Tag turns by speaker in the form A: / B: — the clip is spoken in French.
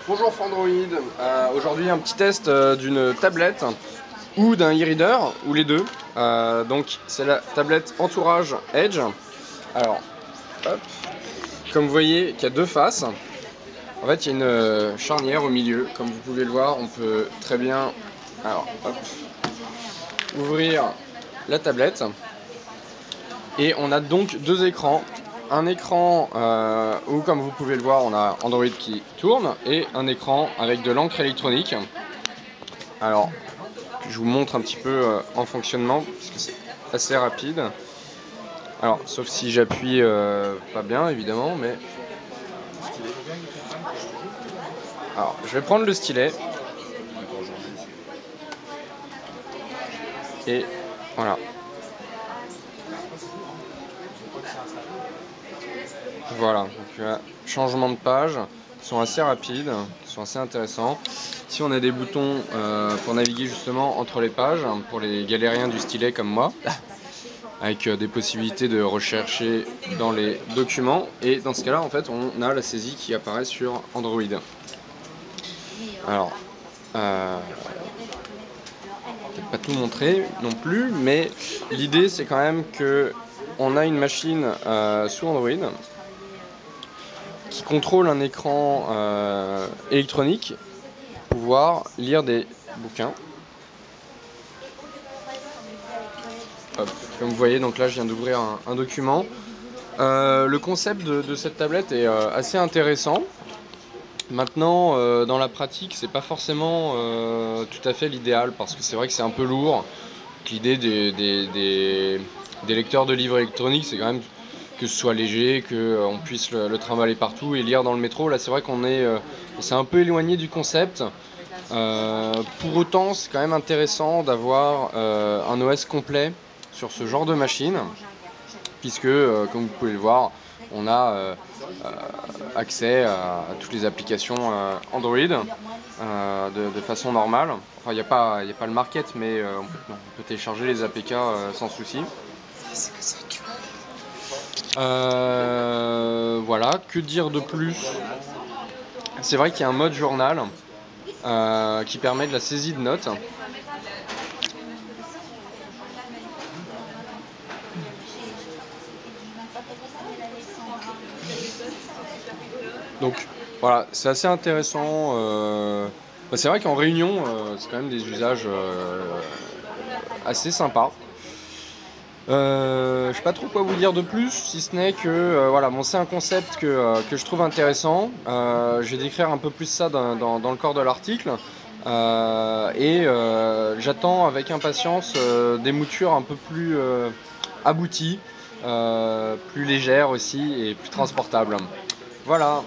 A: Bonjour Frandroid, aujourd'hui un petit test d'une tablette ou d'un e-reader, ou les deux. Donc c'est la tablette Entourage Edge. Alors, hop, comme vous voyez qu'il y a deux faces. En fait il y a une charnière au milieu, comme vous pouvez le voir, on peut très bien hop, ouvrir la tablette. Et on a donc deux écrans. Un écran où, comme vous pouvez le voir, on a Android qui tourne et un écran avec de l'encre électronique. Alors, je vous montre un petit peu en fonctionnement parce que c'est assez rapide. Alors, sauf si j'appuie pas bien, évidemment, mais. Alors, je vais prendre le stylet. Et voilà. Voilà, donc changement de page, qui sont assez rapides, qui sont assez intéressants. Ici on a des boutons pour naviguer justement entre les pages, pour les galériens du stylet comme moi, avec des possibilités de rechercher dans les documents. Et dans ce cas-là, en fait, on a la saisie qui apparaît sur Android. Alors, peut-être pas tout montrer non plus, mais l'idée c'est quand même que on a une machine sous Android qui contrôle un écran électronique pour pouvoir lire des bouquins. Hop, comme vous voyez, donc là je viens d'ouvrir un document. Le concept de cette tablette est assez intéressant. Maintenant, dans la pratique, c'est pas forcément tout à fait l'idéal parce que c'est vrai que c'est un peu lourd. L'idée des lecteurs de livres électroniques, c'est quand même que ce soit léger, qu'on puisse le trimballer partout et lire dans le métro. Là, c'est vrai qu'on c'est un peu éloigné du concept. Pour autant, c'est quand même intéressant d'avoir un OS complet sur ce genre de machine, puisque, comme vous pouvez le voir, on a accès à toutes les applications Android de façon normale. Enfin, il n'y a pas le market, mais on peut télécharger les APK sans souci. Voilà, que dire de plus? C'est vrai qu'il y a un mode journal qui permet de la saisie de notes. Donc voilà, c'est assez intéressant. C'est vrai qu'en réunion, c'est quand même des usages assez sympas. Je sais pas trop quoi vous dire de plus, si ce n'est que voilà, bon, c'est un concept que je trouve intéressant. Je vais décrire un peu plus ça dans le corps de l'article. J'attends avec impatience des moutures un peu plus abouties, plus légères aussi et plus transportables. Voilà.